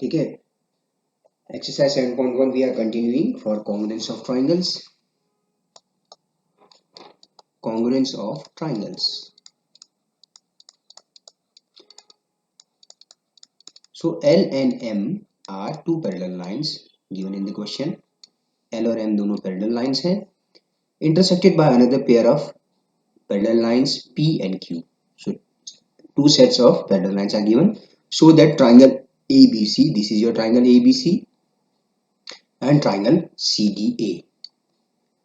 ठीक है। Exercise 7.1 we are continuing for congruence of triangles. Congruence of triangles. So L and M are two parallel lines given in the question. L और M दोनों parallel lines हैं intersected by another pair of parallel lines P and Q. So two sets of parallel lines are given. So that triangle ABC, this is your triangle ABC, and triangle CDA,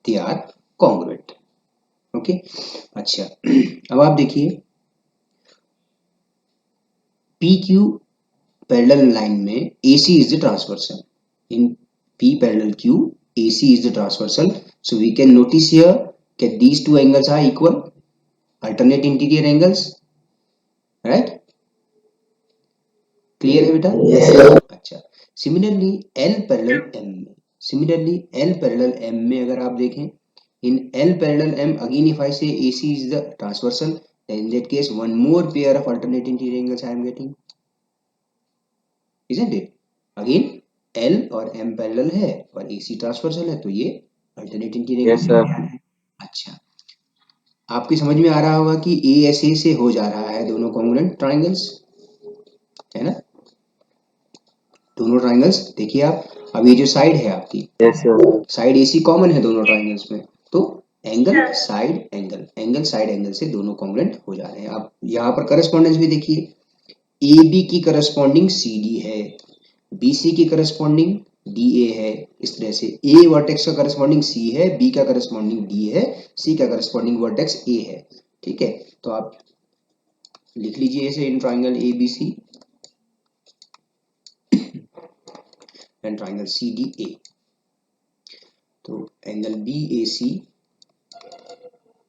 they are congruent. Okay अच्छा अब आप देखिए P Q parallel line में AC is the transversal. In P parallel Q, AC is the transversal. So we can notice here that these two angles are equal, alternate interior angles, right? Clear है बेटा? Yes, sir. अच्छा similarly L parallel M में अगर आप देखें in L parallel M again if I say AC is the transversal, then in that case one more pair of alternate interior angles I am getting, isn't it? Again L और M parallel है और AC transversal है तो ये alternate interior Yes, angle sir. है। अच्छा आपकी समझ में आ रहा होगा कि ASA से हो जा रहा है दोनों congruent triangles, है ना? दोनों ट्राइंगल्स देखिए आप अब ये जो साइड है आपकी Yes, sir. Side AC common है दोनों ट्राइंगल्स में तो एंगल साइड एंगल से दोनों कॉन्ग्रुएंट हो जा रहे हैं। आप यहाँ पर करस्पॉन्डेंस भी देखिए AB की करस्पॉन्डिंग CD है, BC की करस्पॉन्डिंग DA है, इस तरह से A वर्टेक्स का करस्पॉन्डिंग C है, B का करस्पॉन्डिंग D है, C का करस्पॉन्डिंग वर्टेक्स A है। ठीक है तो आप लिख लीजिए इसे in triangle ABC and triangle CDA। तो angle BAC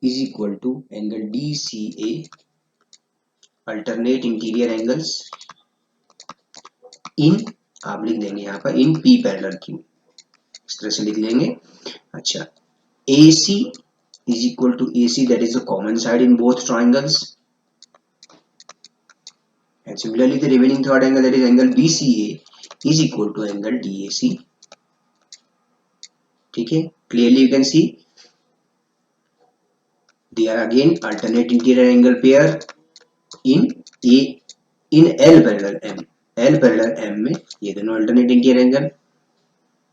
is equal to angle DCA alternate interior angles in आप लिख देंगे यहाँ पर in P parallel Q, इस तरह से लिख लेंगे। अच्छा AC is equal to AC, that is the common side in both triangles, and similarly the remaining third angle, that is angle BCA, is equal to angle DAC। ठीक है clearly you can see they are again alternate interior angle pair in A in L parallel M। L parallel M में ये दोनों alternate interior angle,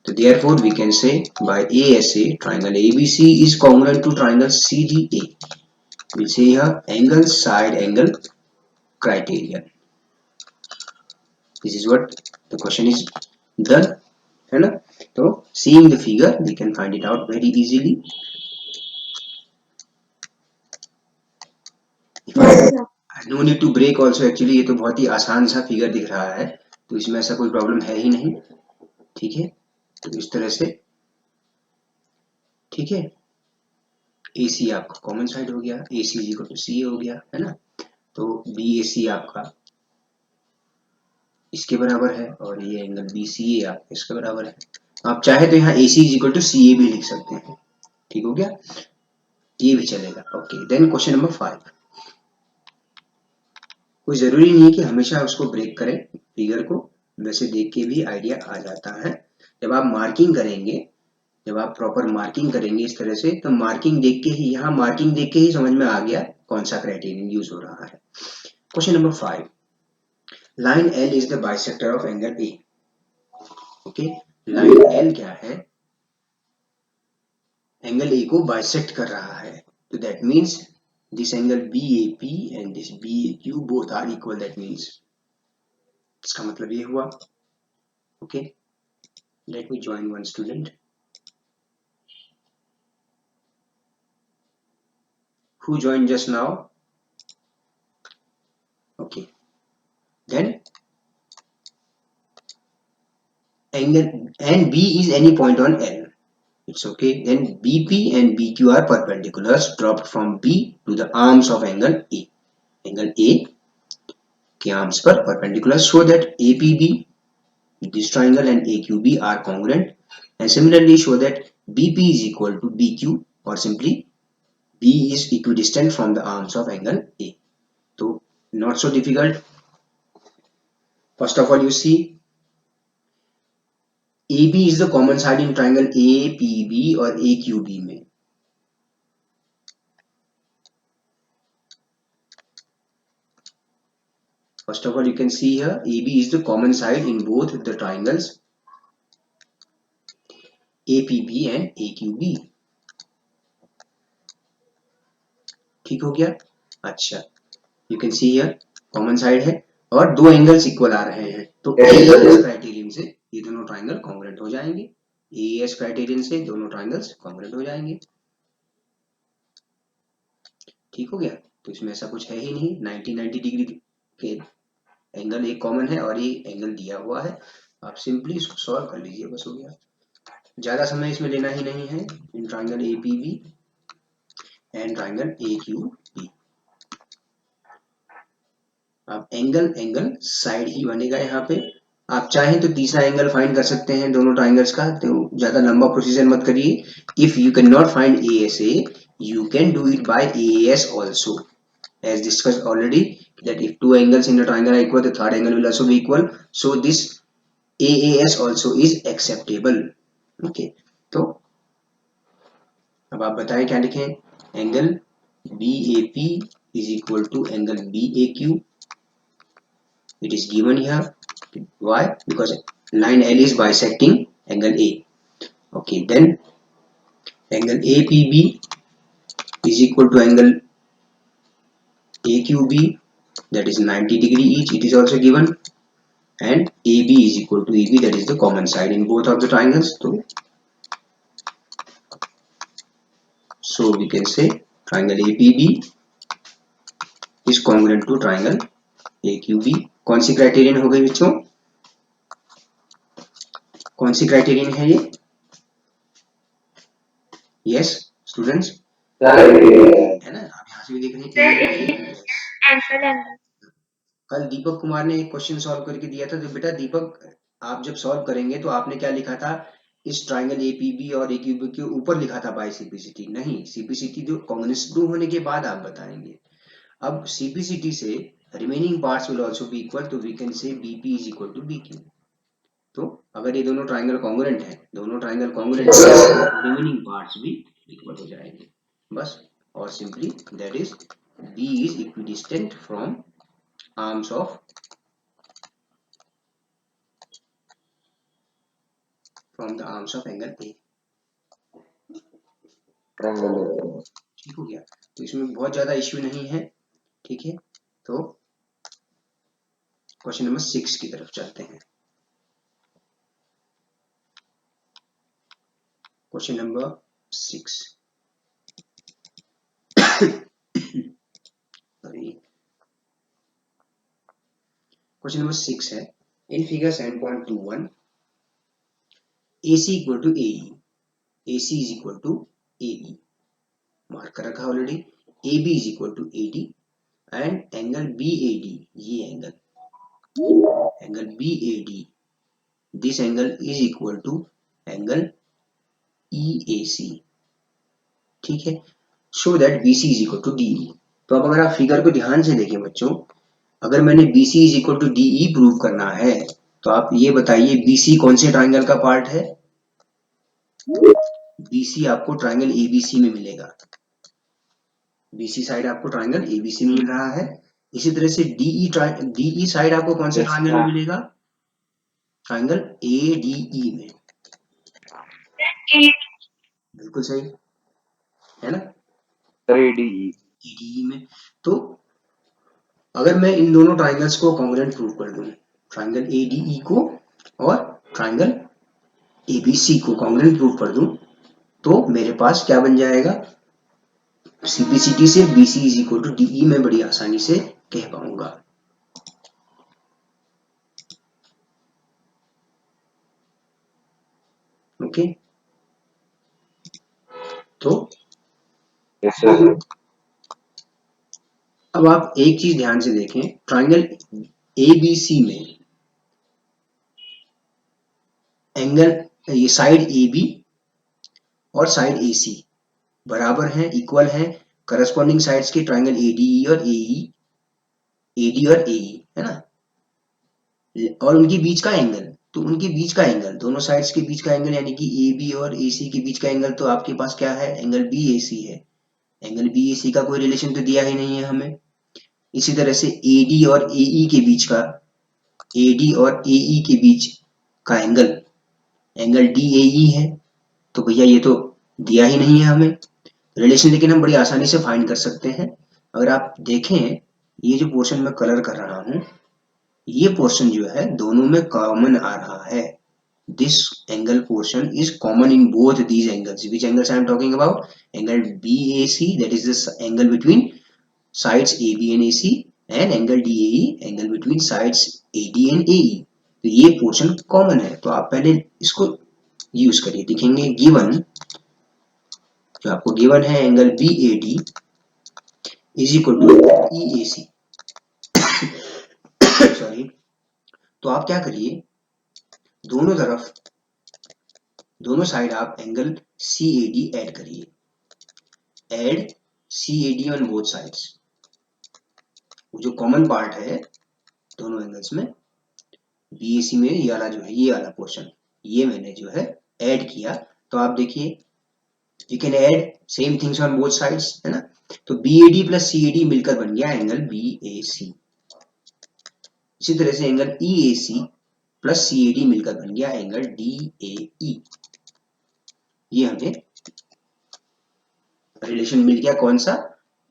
so therefore we can say by ASA triangle ABC is congruent to triangle CDA. We'll say here angle side angle criterion. This is what the question is done, है ना? तो seeing the figure we can find it out very easily. No need to break also, actually ये तो बहुत ही आसान सा figure दिख रहा है तो इसमें ऐसा कोई प्रॉब्लम है ही नहीं। ठीक है तो इस तरह से ठीक है AC आपका कॉमन साइड हो गया, AC is equal to CA हो गया, है ना? तो BAC आपका इसके बराबर है और ये एंगल BCA आपका इसके बराबर है। आप चाहे तो यहाँ AC is equal to CA भी लिख सकते हैं। ठीक हो गया, ये भी चलेगा। Okay then question number 5। कोई जरूरी नहीं है कि हमेशा उसको ब्रेक करें फिगर को, वैसे देख के भी आइडिया आ जाता है। जब आप मार्किंग करेंगे, जब आप प्रॉपर मार्किंग करेंगे इस तरह से, तो मार्किंग देख के ही, यहाँ मार्किंग देख के ही समझ में आ गया कौन सा क्राइटेरियन यूज हो रहा है। Question number 5, line L is the bisector of angle A। Okay line L क्या है, एंगल A को बाइसेक्ट कर रहा है, तो that means this angle BAP and this BAQ both are equal, that means इसका मतलब ये हुआ। Okay let me join one student who joined just now। okay then angle and B is any point on L, it's okay, then BP and BQ are perpendiculars dropped from B to the arms of angle A। angle A के arms पर perpendicular, so that APB, this triangle, and AQB are congruent, and similarly show that BP is equal to BQ, or simply B is equidistant from the arms of angle A। So not so difficult। First of all you see AB is the common side in triangle APB और AQB में। First of all, you can see here AB is the common side in both the triangles APB and AQB। ठीक हो गया। अच्छा, you can see here common side है और दो angles equal आ रहे हैं, तो AES क्राइटेरियन से ये दोनों ट्राइंगल कॉन्ग्रुएंट हो जाएंगे। AES क्राइटेरियन से दोनों ट्राइंगल्स कॉन्ग्रुएंट हो जाएंगे। ठीक हो गया। तो इसमें ऐसा कुछ है ही नहीं, 90 डिग्री के एंगल एक कॉमन है और ये एंगल दिया हुआ है। आप सिंपली इसको सॉल्व कर लीजिए, बस हो गया। ज्यादा समय इसमें लेना ही नहीं है। In triangle APB and triangle AQB अब एंगल साइड ही बनेगा यहाँ पे। आप चाहें तो तीसरा एंगल फाइंड कर सकते हैं दोनों ट्राइंगल्स का, तो ज्यादा लंबा प्रोसीजर मत करिए। If you can not find ASA, you can do it by AAS also, as discussed already, that if two angles in a triangle are equal, the third angle will also be equal, so this AAS also is acceptable। okay, तो अब आप बताएं क्या लिखें। Angle BAP is equal to angle BAQ, it is given here। why? Because line L is bisecting angle A। okay, then angle APB is equal to angle AQB, that is 90 degree each, it is also given, and AB is equal to EB, that is the common side in both of the triangles। So we can say triangle APB is congruent to triangle AQB। कौन सी criterion हो गई बच्चों? कौन सी criterion है ये? Yes students, है ना? आप यहाँ से भी देख रहे हैं। कल दीपक कुमार ने एक क्वेश्चन सॉल्व करके दिया था, तो बेटा दीपक आप जब सॉल्व करेंगे तो आपने क्या लिखा था? इस ट्राइंगल APB और AQB के ऊपर लिखा था बाय CPCT, नहीं, CPCT जो कांग्रेस प्रूव होने के बाद आप बताएंगे। अब CPCT से remaining parts will also be equal, तो we can say BP is equal to BQ। तो अगर ये दोनों ट्राइंगल कॉन्ग्रुएंट है, दोनों ट्राइंगल कॉन्ग्रुएंट है, रिमेनिंग पार्ट्स भी इक्वल हो जाएंगे, बस। और simply that is B is equidistant from arms of angle A। ठीक हो गया। तो इसमें बहुत ज्यादा इश्यू नहीं है। ठीक है, तो क्वेश्चन नंबर 6 की तरफ चलते हैं। क्वेश्चन नंबर 6 क्वेश्चन नंबर 6 है, in figure 7.21 AC equal to AE, AC is equal to AE, mark कर रखा already. AB is equal to AD and angle BAD, ये angle BAD, this angle is equal to angle EAC। ठीक है, show that BC is equal to DE। तो अब अगर आप figure को ध्यान से देखें बच्चों, अगर मैंने BC is equal to DE prove करना है, तो आप ये बताइए BC कौन से ट्राइंगल का पार्ट है? BC आपको ट्राइंगल ABC में मिलेगा। BC साइड आपको ट्राइंगल ABC में मिल रहा है। इसी तरह से DE साइड आपको कौन से ट्राइंगल में मिलेगा? ट्राइंगल ADE में। बिल्कुल सही है ना, ADE में। तो अगर मैं इन दोनों ट्राइंगल्स को कॉन्ग्रुएंट प्रूव कर दूं, ट्राइंगल ADE को और ट्राइंगल ABC को कॉन्ग्रुएंट प्रूव कर दूं, तो मेरे पास क्या बन जाएगा? CPCT से BC is equal to DE में बड़ी आसानी से कह पाऊंगा। ओके, तो अब आप एक चीज ध्यान से देखें, ट्राइंगल ABC में एंगल, ये साइड AB और साइड AC बराबर हैं, इक्वल हैं, करस्पॉन्डिंग साइड्स के ट्राइंगल ADE और AD और AE, है ना, और उनके बीच का एंगल, तो उनके बीच का एंगल, दोनों साइड्स के बीच का एंगल यानी कि ए बी और ए सी के बीच का एंगल तो आपके पास क्या है, एंगल बी ए सी है। एंगल बी ए सी का कोई रिलेशन तो दिया ही नहीं है हमें। इसी तरह से ए डी और ए ई के बीच का, ए डी और ए ई के बीच का एंगल, एंगल डी ए ई है। तो भैया ये तो दिया ही नहीं है हमें रिलेशन, लेकिन हम बड़ी आसानी से फाइंड कर सकते हैं। अगर आप देखें, ये जो पोर्शन मैं कलर कर रहा हूं, ये पोर्शन जो है दोनों में कॉमन आ रहा है। This angle portion is common in both these angles. Which angles I am talking about? Angle BAC, that is the angle between sides AB and AC, and angle DAE, angle between sides AD and AE। तो ये portion common है, तो आप पहले इसको use करिए। देखेंगे given, जो आपको गिवन है angle BAD is equal to EAC। Sorry. तो आप क्या करिए, दोनों तरफ, दोनों साइड आप एंगल CAD ऐड करिए। Add CAD on both sides. वो जो कॉमन पार्ट है दोनों एंगल्स में, BAC में ये वाला जो है, ये वाला पोर्शन, ये मैंने जो है ऐड किया। तो आप देखिए, you can add same things on both sides, है ना। तो BAD प्लस CAD मिलकर बन गया एंगल BAC। इसी तरह से एंगल EAC प्लस CAD मिलकर बन गया एंगल DAE। ये हमें रिलेशन मिल गया, कौन सा?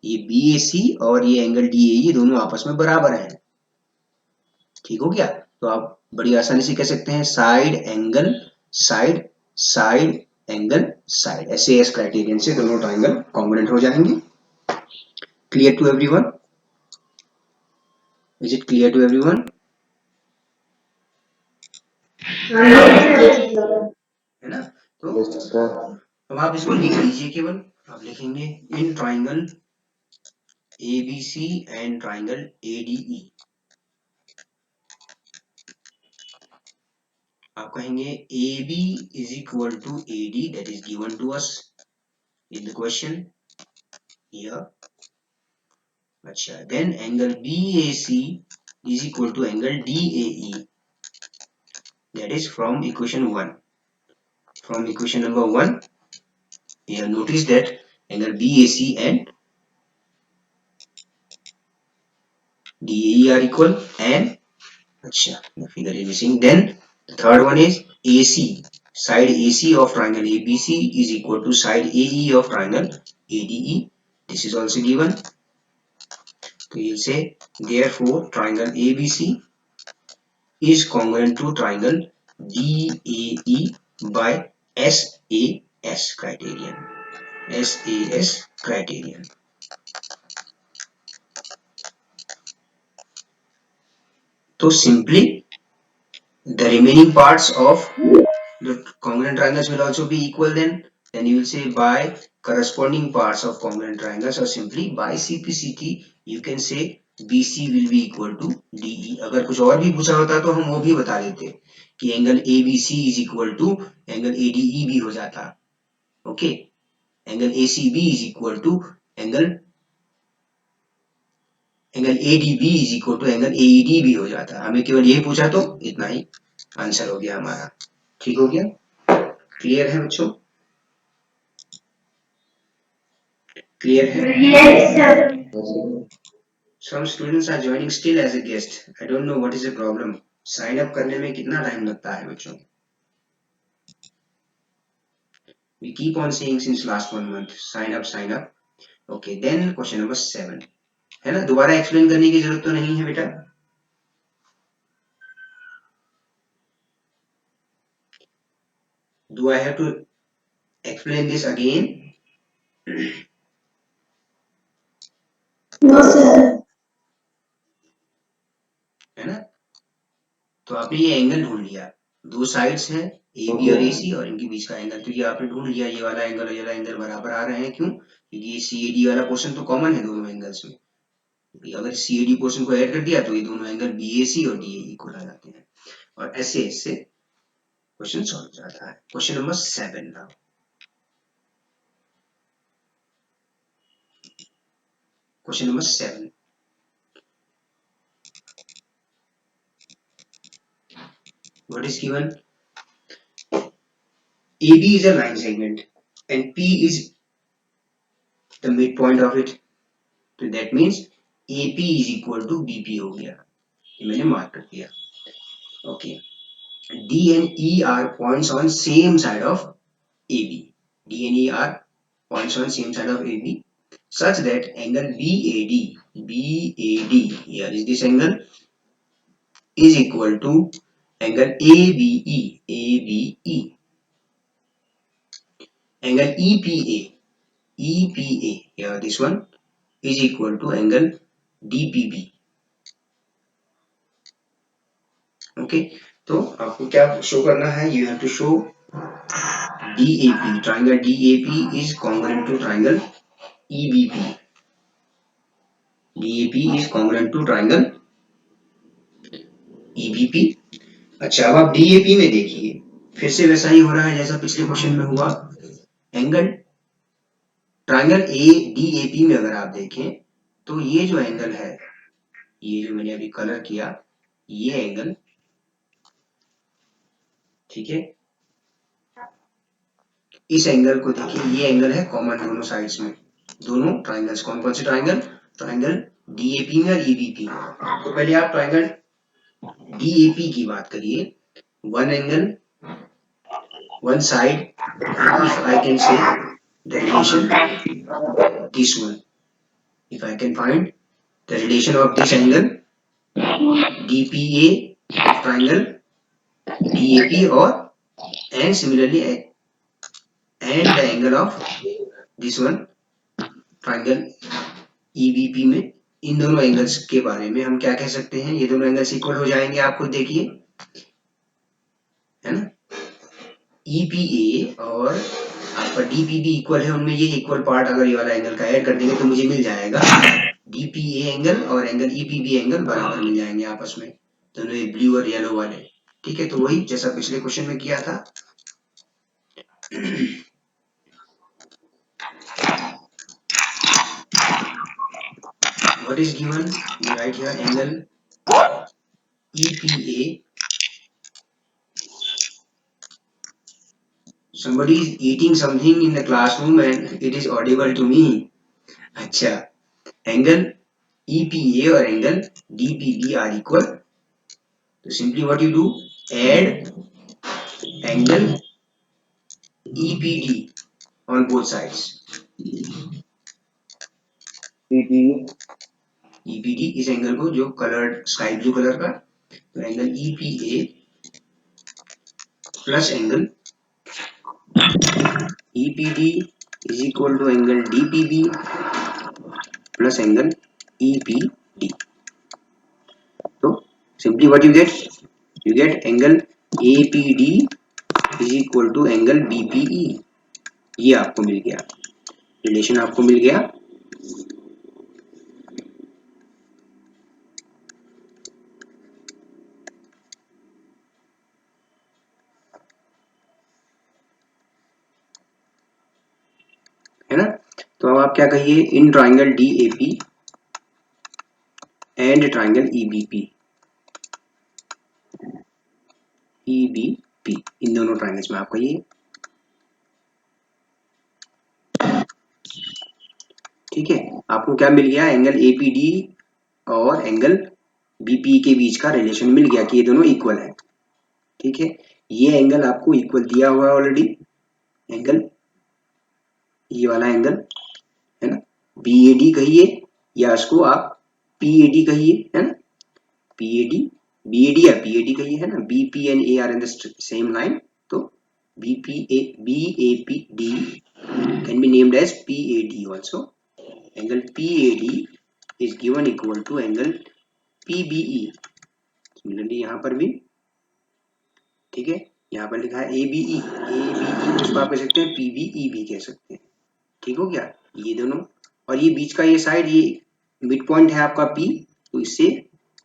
ये BAC और ये एंगल DAE दोनों आपस में बराबर हैं। ठीक हो गया। तो आप बड़ी आसानी से कह सकते हैं side angle side, side angle side, ऐसे एस क्राइटेरियन से दोनों ट्राइंगल कॉन्ग्रुएंट हो जाएंगे। Clear to everyone? Is it clear to everyone? है ना। तो अब आप इसको लिख लीजिए, केवल आप लिखेंगे in triangle ABC and triangle ADE। आप कहेंगे AB is equal to AD, that is given to us in the question here। अच्छा, then angle BAC is equal to angle DAE, that is from equation 1। From equation number 1, you have noticed that angle BAC and DAE are equal, and अच्छा, the figure is missing। Then the third one is AC, side AC of triangle ABC is equal to side AE of triangle ADE। This is also given। So you'll say therefore triangle ABC is congruent to triangle DAE by SAS criterion। SAS criterion। So simply the remaining parts of the congruent triangles will also be equal, then you will say by corresponding parts of congruent triangles, or simply by CPCT you can say BC will be equal to DE। अगर कुछ और भी पूछा होता तो हम वो भी बता देते कि angle ABC is equal to angle ADE भी हो जाता। Okay, angle ACB is equal to angle ADB is equal to angle AED भी हो जाता। हमें केवल यही पूछा तो इतना ही आंसर हो गया हमारा। ठीक हो गया? क्लियर है बच्चों? क्लियर है? Yes, sir. Some students are joining still as a guest. I don't know what is the problem. Sign up करने में कितना टाइम लगता है बच्चों? We keep on saying since last 1 month, sign up, sign up. Okay, then question number 7 है ना, दोबारा explain करने की जरूरत तो नहीं है बेटा। Do I have to explain this again? No sir। है ना। तो आपने ये एंगल ढूंढ लिया, दो साइड्स हैं AB और AC और इनके बीच का एंगल, तो ये आपने ढूंढ लिया, ये वाला एंगल और ये वाला एंगल बराबर आ रहे हैं। क्यों? क्योंकि ये CAD वाला पोर्शन तो कॉमन है दोनों एंगल्स में। अगर CAD पोर्शन को ऐड कर दिया तो ये दोनों एंगल BAC और DAE इक्वल आ जाते हैं, और ऐसे ऐसे क्वेश्चन सॉल्व हो जाता है। Question number 7 now. Question number 7, What is given? AB is a line segment and P is the midpoint of it. तो that means AP is equal to BP हो गया, ये मैंने मार्क कर दिया. Okay. D and E are points on same side of AB. D and E are points on same side of AB such that angle BAD, here is this angle, is equal to angle ABE. Angle EPA, here this one is equal to angle DPB. Okay, तो आपको क्या show करना है? You have to show DAP, triangle DAP is congruent to triangle EBP. DAP is congruent to triangle EBP. अच्छा, अब आप DAP में देखिए, फिर से वैसा ही हो रहा है जैसा पिछले क्वेश्चन में हुआ. एंगल ट्राइंगल ADAP में अगर आप देखें तो ये जो एंगल है, ये जो मैंने अभी कलर किया, ये एंगल, ठीक है, इस एंगल को देखिए, ये एंगल है कॉमन दोनों साइड्स में, दोनों ट्राइंगल्स. कौन कौन से ट्राइंगल? ट्राइंगल DAP में और EBP में. तो पहले आप ट्राइंगल DAP की बात करिए. One angle, one side, if I can say the relation, this one, if I can find the relation of this angle DPA of triangle DAP, or and similarly and the angle of this one triangle EBP में, इन दोनों angles के बारे में हम क्या कह सकते हैं? ये दोनों एंगल्स इक्वल हो जाएंगे, आप खुद देखिए, है ना. EPA और आपका DPB इक्वल है, उनमें ये इक्वल पार्ट अगर ये वाला एंगल का ऐड कर देंगे तो मुझे मिल जाएगा DPA एंगल और एंगल EPB एंगल बराबर मिल जाएंगे आपस में, दोनों ये ब्लू और येलो वाले. ठीक है, तो वही जैसा पिछले क्वेश्चन में किया था. What is given? You write here angle EPA. Somebody is eating something in the classroom and it is audible to me. अच्छा, एंगल EPA और एंगल DPB are equal. तो simply what you do, add angle EPD on both sides. EPD इस angle को जो coloured sky blue colour का, तो angle EPA plus angle EPD is equal to angle DPB plus angle EPD. So simply what you get angle APD is equal to angle BPE. ये आपको मिल गया, relation आपको मिल गया. है ना. तो अब आप क्या कहिए, in triangle DAP and triangle EBP, इन दोनों ट्राइंगल्स में आप कहिए. ठीक है, आपको क्या मिल गया? एंगल APD और एंगल BPE के बीच का रिलेशन मिल गया कि ये दोनों इक्वल है. ठीक है, ये एंगल आपको इक्वल दिया हुआ है ऑलरेडी, एंगल, ये वाला एंगल, है ना. BAD कहिए या इसको आप PAD कहिए, है ना. BAD या PAD कहिए, है ना. BP and A are in the same line, तो BAPD can be named as PAD also. Angle PAD is given equal to angle PBE. Similarly यहाँ पर भी, ठीक है, यहाँ पर लिखा है ABE को इसको आप कह सकते हैं PBE भी कह सकते हैं. ठीक हो गया, ये दोनों, और ये बीच का ये साइड, ये मिड पॉइंट है आपका P, तो इससे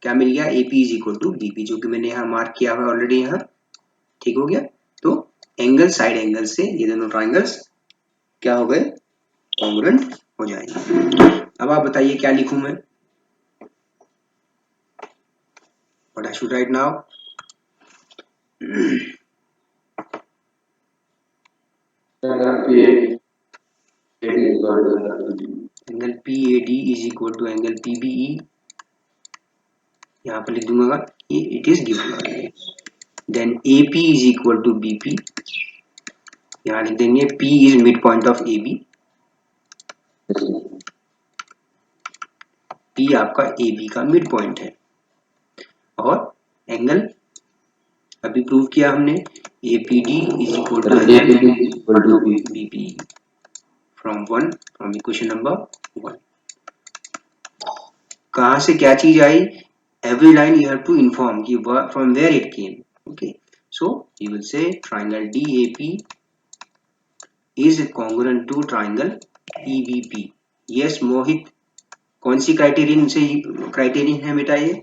क्या मिल गया? AP is equal to BP, जो कि मैंने यहाँ मार्क किया हुआ है ऑलरेडी यहाँ. ठीक हो गया, तो एंगल साइड एंगल से ये दोनों ट्राइंगल्स क्या हो गए? कॉन्ग्रुएंट हो जाएंगे. अब आप बताइए क्या लिखूं मैं? What I should write now? Angle P A D is equal to angle P B E, यहाँ पर लिख दूंगा it is given. Then A P is equal to B P, यहाँ लिख देंगे P is mid point of A B, P आपका A B का mid point है। और एंगल अभी प्रूव किया हमने, A P D is equal to angle B P from equation number 1। कहाँ से क्या चीज आई, every line you have to inform कि from where it came. Okay, so you will say triangle DAP is congruent to triangle EBP. Yes मोहित, कौन सी criterion से criterion है बेटा ये,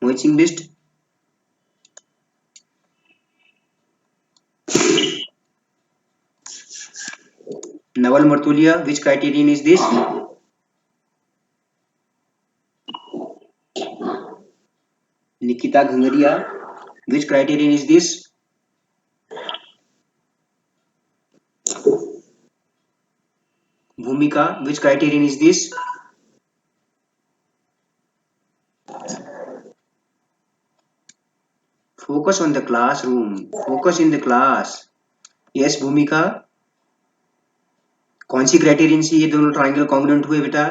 मोहित Singh Bisht? Naval Martolia, which criterion is this? Nikita घंगरिया, which criterion is this? भूमिका, which criterion is this? Focus on the classroom, focus in the class. Yes भूमिका, कौन सी criterion से ये दोनों ट्राइंगल कॉन्ग्रुएंट हुए बेटा?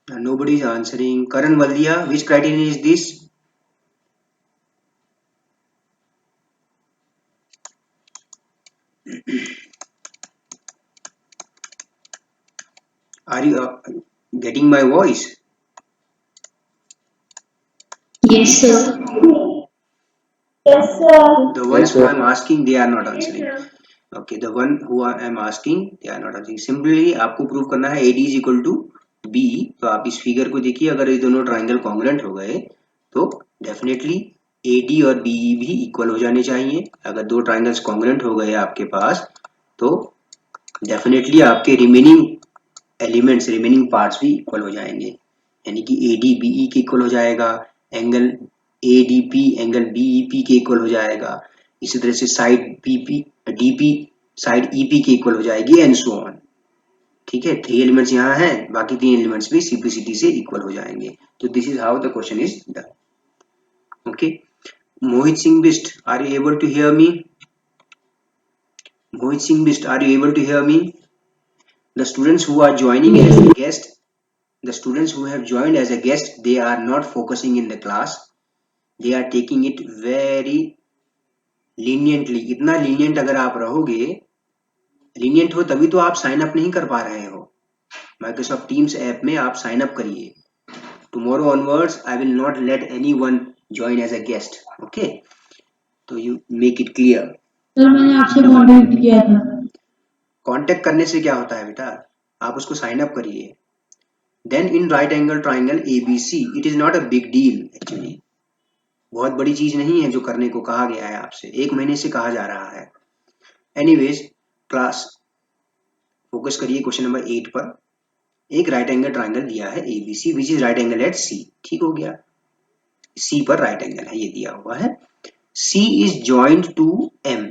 Nobody is answering. Karan Valdia, which criterion is this? Are you getting my voice? Yes, sir. Yes, sir. The ones who I am asking, they are not answering. Okay, the one who I am asking, they are not answering. Simply आपको prove करना है AD is equal to B। तो आप इस figure को देखिए, अगर ये दोनों ट्राइंगल कॉन्ग्रुएंट हो गए तो डेफिनेटली AD और BE भी इक्वल हो जाने चाहिए। अगर दो ट्राइंगल्स कॉन्ग्रुएंट हो गए आपके पास तो डेफिनेटली आपके रिमेनिंग एलिमेंट्स, रिमेनिंग पार्ट्स भी इक्वल हो जाएंगे, यानी कि AD BE के इक्वल हो जाएगा, एंगल ADP एंगल BEP के इक्वल हो जाएगा, इसी तरह से side PP DP side EP के इक्वल हो जाएगी एंड सो ऑन। ठीक है, 3 एलिमेंट्स यहाँ हैं, बाकी 3 एलिमेंट्स भी सिंप्लिसिटी से इक्वल हो जाएंगे। तो this is how the question is done. Okay, Mohit Singh Bist, are you able to hear me? Mohit Singh Bist, are you able to hear me? The students who are joining as a guest, the students who have joined as a guest, they are not focusing in the class. They are taking it very leniently. इतना lenient अगर आप रहोगे, lenient हो तभी तो आप sign up नहीं कर पा रहे हो। Microsoft Teams ऐप में आप साइन अप करिए। Tomorrow onwards, I will not let anyone join as a guest. Okay? तो you make it clear. Sir मैंने आपसे मॉडरेट किया था। कांटेक्ट करने से क्या होता है बेटा, आप उसको साइन अप करिए। Then in right angle triangle ABC, it is not a big deal actually, बहुत बड़ी चीज नहीं है जो करने को कहा गया है आपसे, 1 महीने से कहा जा रहा है। एनीवेज क्लास फोकस करिए क्वेश्चन नंबर 8 पर। एक राइट एंगल ट्राइंगल दिया है ABC which is right angle at C। ठीक हो गया, C पर राइट एंगल है, ये दिया हुआ है। C is joint to M,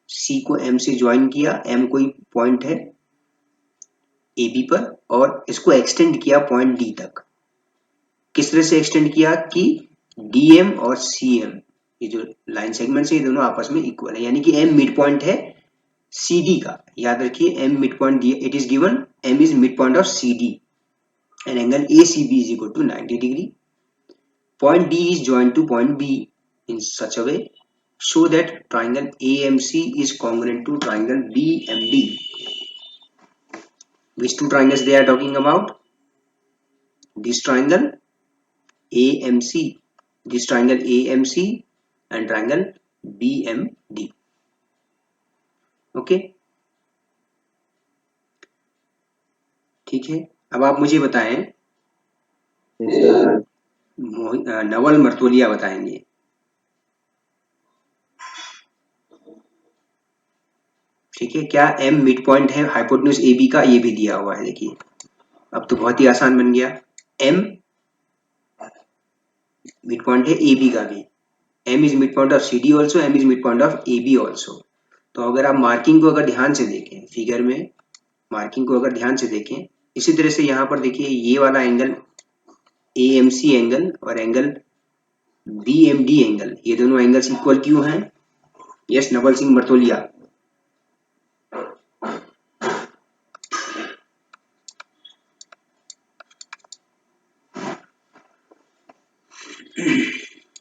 C को M से ज्वाइन किया, M कोई पॉइंट है AB पर, और इसको एक्सटेंड किया पॉइंट D तक। किस तरह से एक्सटेंड किया कि DM और CM, ये जो लाइन सेगमेंट है ये दोनों आपस में इक्वल है, यानी कि M मिड पॉइंट है CD का। याद रखिए M मिड पॉइंट दिया, it is given M is mid point of CD and angle ACB is equal to 90 degree. Point D is joined to point B in such a way so that triangle AMC is congruent to triangle BMD. Which two triangles they are talking about? This triangle AMC, this triangle AMC and triangle BMD. Okay, ठीक है। अब आप मुझे बताएं, नवल मर्तोलिया बताएंगे। ठीक है, क्या M मिड पॉइंट है हाइपोटेन्यूज AB का, ये भी दिया हुआ है, देखिए अब तो बहुत ही आसान बन गया। M मिड पॉइंट है AB का भी, M is mid point of CD also, M is mid point of AB also. तो अगर आप मार्किंग को अगर ध्यान से देखें, फिगर में मार्किंग को अगर ध्यान से देखें, इसी तरह से यहाँ पर देखिए ये वाला एंगल AMC एंगल और एंगल BMD एंगल, ये दोनों एंगल्स इक्वल क्यों हैं? Yes Naval Singh Martolia.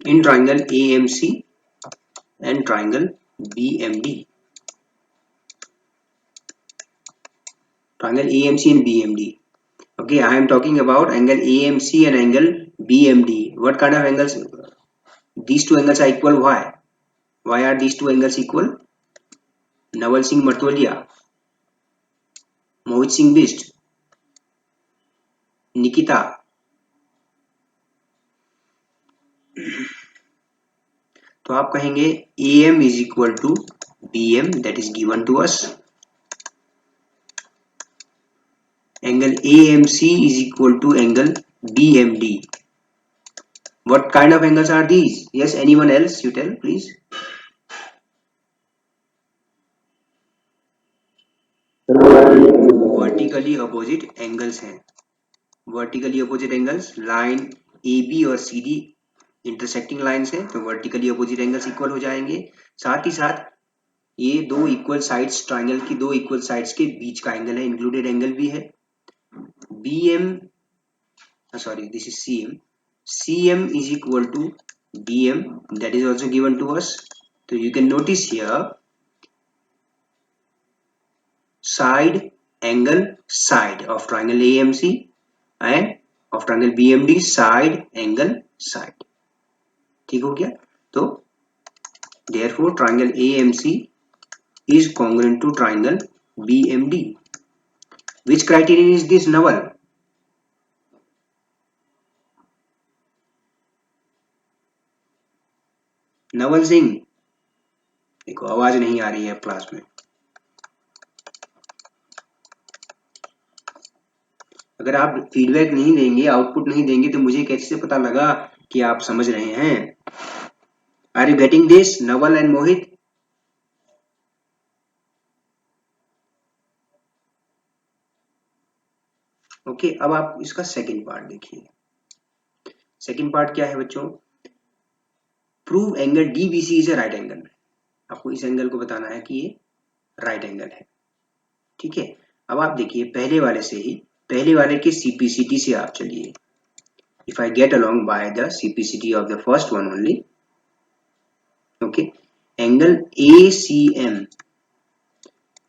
in triangle AMC and triangle BMD. Triangle AMC and BMD. Okay, I am talking about angle AMC and angle BMD. What kind of angles? These two angles are equal. Why? Why are these two angles equal? Naval Singh Martolia, Mohit Singh Bist, Nikita. तो आप कहेंगे AM is equal to BM, that is given to us. Angle AMC is equal to angle BMD. What kind of angles are these? Yes, anyone else? You tell, please. Vertically opposite angles हैं. Vertically opposite angles, line AB और CD intersecting lines हैं, तो vertically opposite angles equal हो जाएंगे। साथ ही साथ ये दो इक्वल साइड्स, ट्राइंगल की दो इक्वल साइड्स के बीच का एंगल है, इंक्लूडेड एंगल भी है। BM, sorry, this is CM. CM is equal to BM, that is also given to us. So you can notice here side angle side of triangle AMC and of triangle BMD side angle side. ठीक हो गया? तो therefore triangle AMC is congruent to triangle BMD. Which criterion is this, Naval? Naval Singh, देखो आवाज नहीं आ रही है class में। अगर आप फीडबैक नहीं देंगे, आउटपुट नहीं देंगे, तो मुझे कैसे पता लगा कि आप समझ रहे हैं? Are you getting this, Naval and Mohit? Okay, अब आप इसका सेकंड पार्ट देखिए। सेकंड पार्ट क्या है बच्चों? Prove angle DBC is a right angle. आपको इस एंगल को बताना है कि ये राइट एंगल है। ठीक है, अब आप देखिए पहले वाले से ही, पहले वाले के CPCT से आप चलिए। If I get along by the CPCT of the first one only, okay, angle ACM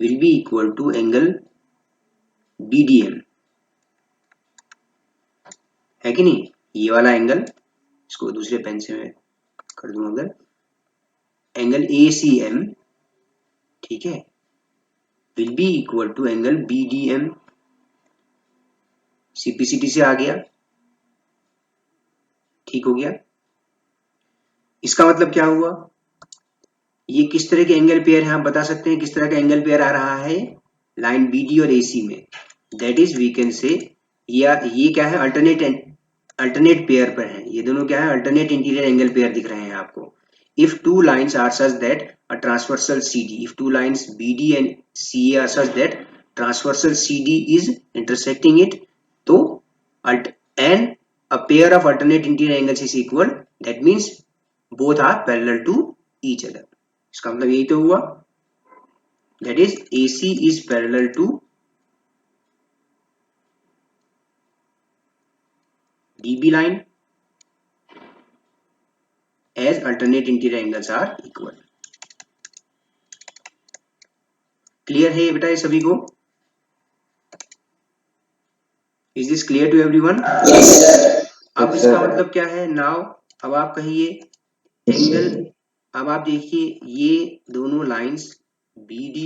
will be equal to angle BDM, है कि नहीं? ये वाला एंगल, इसको दूसरे पेन से मैं कर दूं, अगर एंगल ACM, ठीक है, will be equal to angle BDM। CPCT से आ गया, ठीक हो गया। इसका मतलब क्या हुआ? ये किस तरह के एंगल पेयर है, आप बता सकते हैं किस तरह का एंगल पेयर आ रहा है लाइन BD और AC में? That is we can say ये क्या है, अल्टरनेट पेयर पर है। ये दोनों क्या है, अल्टरनेट इंटीरियर एंगल पेयर दिख रहे हैं आपको। If two lines are such that a transversal CD, if two lines BD and CA are such that transversal CD is intersecting it, तो and a pair of alternate interior angles is equal, that means both are parallel to each other। इसका मतलब यही तो हुआ, that is AC is parallel to DB line as alternate interior angles are equal। Clear है बेटा ये सभी को? Is this clear to everyone? Yes, sir. अब इसका मतलब क्या है नाउ? अब आप कहिए एंगल, अब आप देखिए ये दोनों लाइंस BD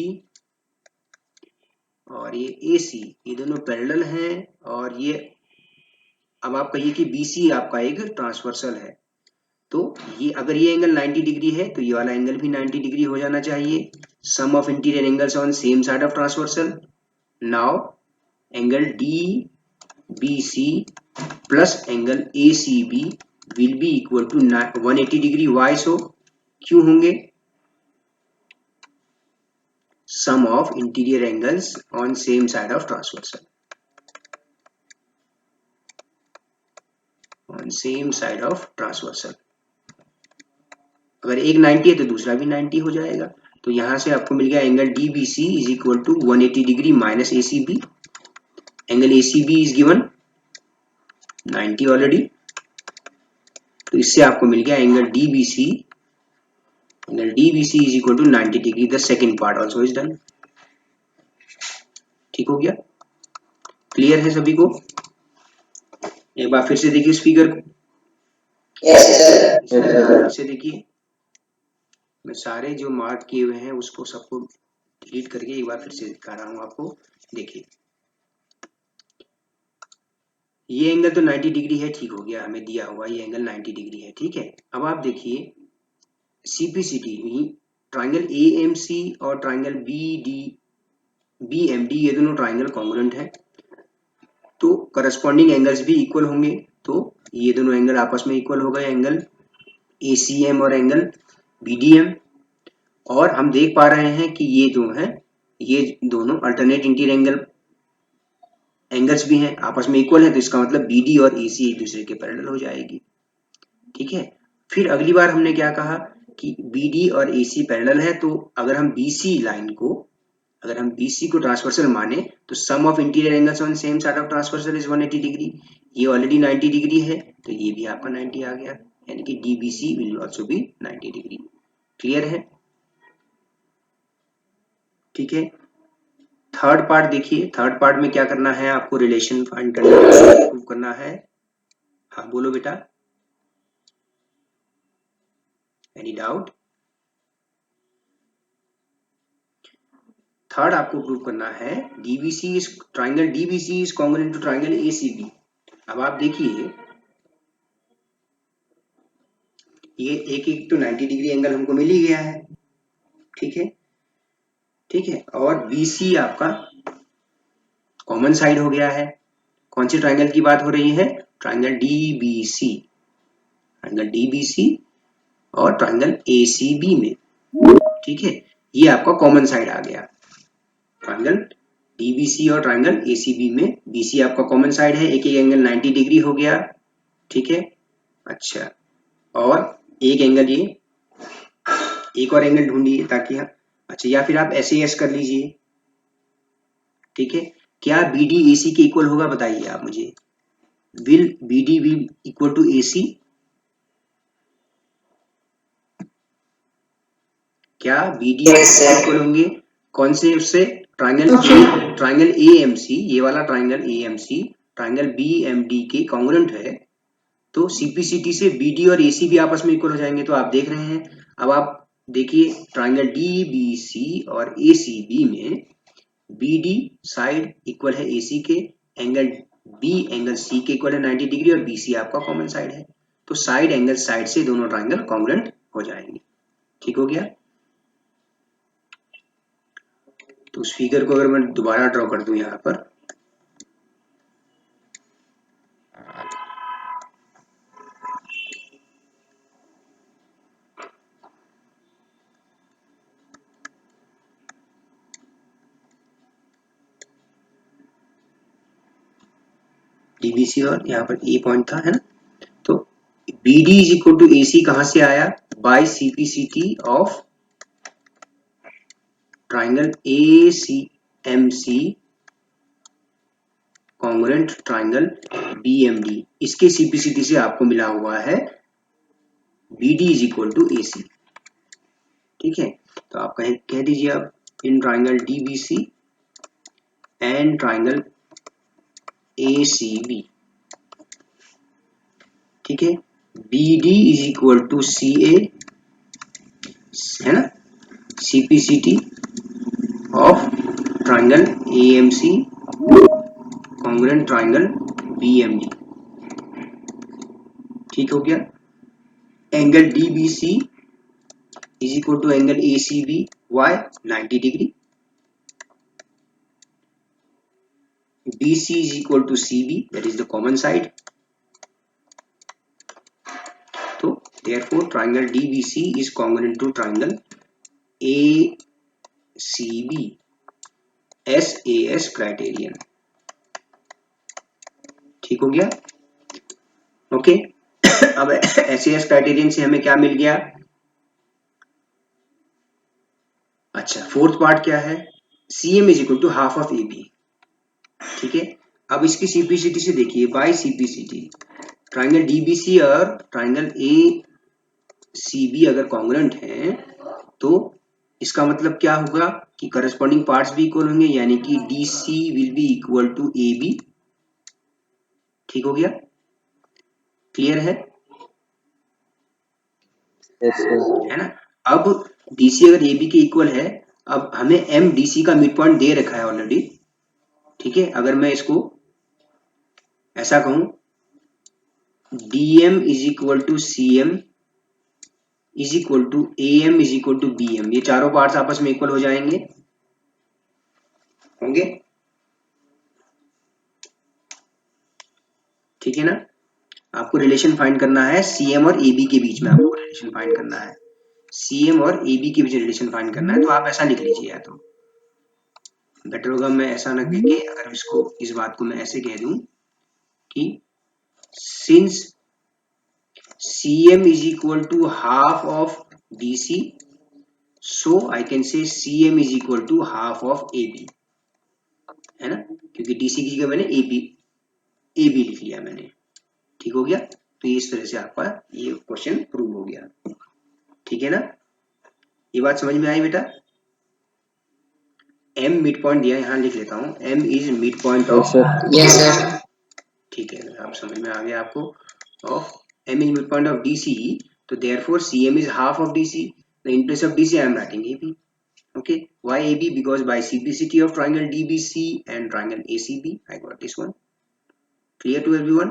और ये AC, ये दोनों पैरेलल हैं, और ये, अब आप कहिए कि BC आपका एक ट्रांसवर्सल है, तो ये अगर ये एंगल 90 डिग्री है तो ये वाला एंगल भी 90 डिग्री हो जाना चाहिए। Sum of interior angles on same side of transversal. Now angle BC plus angle ACB will be equal to 180 degree. Why so? क्यों होंगे? Sum of interior angles on same side of transversal. On same side of transversal. अगर एक 90 है तो दूसरा भी 90 हो जाएगा। तो यहां से आपको मिल गया angle DBC is equal to 180 degree minus ACB। Angle ACB is given 90 already, तो इससे आपको मिल गया angle DBC is equal to 90 degree. The second part also is done. ठीक हो गया? क्लियर है सभी को? एक बार फिर से देखिए इस फिगर को। फिर से देखिए, मैं सारे जो मार्क किए हुए हैं उसको सबको डिलीट करके एक बार फिर से दिखा रहा हूं आपको। देखिए ये एंगल तो 90 डिग्री है, ठीक हो गया, हमें दिया हुआ ये एंगल 90 डिग्री है, ठीक है। अब आप देखिए CPCT ट्राइंगल AMC और ट्राइंगल BMD ये दोनों ट्राइंगल कॉन्ग्रुएंट है, तो करस्पॉन्डिंग एंगल्स भी इक्वल होंगे। तो ये दोनों एंगल आपस में इक्वल हो गए, एंगल ACM और एंगल BDM। और हम देख पा रहे हैं कि ये जो है ये दोनों अल्टरनेट इंटीरियर एंगल्स भी हैं, आपस में इक्वल है, तो इसका मतलब BD और AC एक दूसरे के पैरेलल हो जाएगी। ठीक है। फिर अगली बार हमने क्या कहा कि BD और AC पैरेलल है, तो अगर हम BC को ट्रांसवर्सल माने तो sum of interior angles on same side of transversal is 180 degree. ये ऑलरेडी 90 डिग्री है, तो ये भी आपका 90 आ गया, यानी कि DBC will also B 90 degree. Clear है? ठीक है। थर्ड पार्ट देखिए, थर्ड पार्ट में क्या करना है आपको, रिलेशन फाइंड करना है, प्रूव करना है। हाँ बोलो बेटा, एनी डाउट? थर्ड आपको प्रूव करना है triangle DBC is congruent to triangle ACB। अब आप देखिए ये एक तो 90 डिग्री एंगल हमको मिल ही गया है, ठीक है, ठीक है। और BC आपका कॉमन साइड हो गया है। कौन से ट्राइंगल की बात हो रही है? ट्राइंगल DBC और ट्राइंगल ACB में, ठीक है। ये आपका कॉमन साइड आ गया। ट्राइंगल DBC और ट्राइंगल ACB में BC आपका कॉमन साइड है, एक एंगल 90 डिग्री हो गया, ठीक है। अच्छा, और एक एंगल ये, एक और एंगल ढूंढिए ताकि हम, अच्छा, या फिर आप SAS कर लीजिए, ठीक है। क्या BD AC के इक्वल होगा? बताइए आप मुझे। Will BD will equal to AC? क्या BD इक्वल होंगे? कौन से उससे? ट्राइंगल AMC, ये वाला ट्राइंगल AMC ट्राइंगल BMD के कॉन्ग्रुएंट है, तो CPCT से BD और AC भी आपस में इक्वल हो जाएंगे। तो आप देख रहे हैं, अब आप देखिए ट्राइंगल DBC और ACB में BD साइड इक्वल है AC के, एंगल C के इक्वल है 90 डिग्री, और BC आपका कॉमन साइड है, तो साइड एंगल साइड से दोनों ट्राइंगल कॉन्ग्रुएंट हो जाएंगे। ठीक हो गया? तो उस फिगर को अगर मैं दोबारा ड्रॉ कर दूं यहाँ पर, DBC और यहाँ पर A पॉइंट था, है ना, तो BD is equal to AC कहां से आया? By CPCT of triangle ACMC congruent triangle BMD, इसके CPCT से आपको मिला हुआ है BD is equal to AC। ठीक है, तो आप कह दीजिए अब इन triangle DBC and triangle ACB, ठीक है, BD is equal to CA, है ना, CPCT of triangle AMC congruent triangle BMD। ठीक हो गया? Angle DBC is equal to angle ACB, Y 90 degree. BC is equal to CB, that is the common side. So therefore triangle DBC is congruent to triangle ACB, SAS criterion. ठीक हो गया? Okay अब SAS criterion से हमें क्या मिल गया? अच्छा, फोर्थ पार्ट क्या है? CM is equal to half of AB. ठीक है, अब इसकी सिंप्लिसिटी से देखिए, बाय सिंप्लिसिटी ट्राइंगल DBC और ट्राइंगल ACB अगर कॉन्ग्रुएंट हैं तो इसका मतलब क्या होगा कि करस्पॉन्डिंग पार्ट्स भी इक्वल होंगे, यानी कि DC will be equal to AB. ठीक हो गया? क्लियर है? Yes sir. है ना? अब DC अगर AB के इक्वल है, अब हमें MDC का मिड पॉइंट दे रखा है ऑलरेडी. ठीक है, अगर मैं इसको ऐसा कहूं, DM is equal to CM is equal to AM is equal to BM, ये चारों पार्ट्स आपस में इक्वल हो जाएंगे, होंगे? ठीक है ना? आपको रिलेशन फाइंड करना है CM और AB के बीच में, आपको रिलेशन फाइंड करना है, CM और AB के बीच रिलेशन फाइंड करना है. तो आप ऐसा लिख लीजिए, या तो बेटर होगा मैं ऐसा ना कह के, अगर इसको इस बात को मैं ऐसे कह दूं कि since CM is equal to half of DC, so I can say CM is equal to half of AB, है ना? क्योंकि DC की जगह मैंने AB लिख लिया मैंने. ठीक हो गया? तो इस तरह से आपका ये क्वेश्चन प्रूव हो गया. ठीक है ना? ये बात समझ में आई बेटा? M मिड पॉइंट दिया, यहाँ लिख लेता हूँ, M is mid point of. Yes sir. ठीक है, आप समझ में आ गया आपको. Of M is midpoint of DC, so therefore CM is half of DC. Now in place of DC I am writing AB. Okay, why AB? Because by simplicity of triangle DBC and triangle ACB, I got this one. Clear to everyone?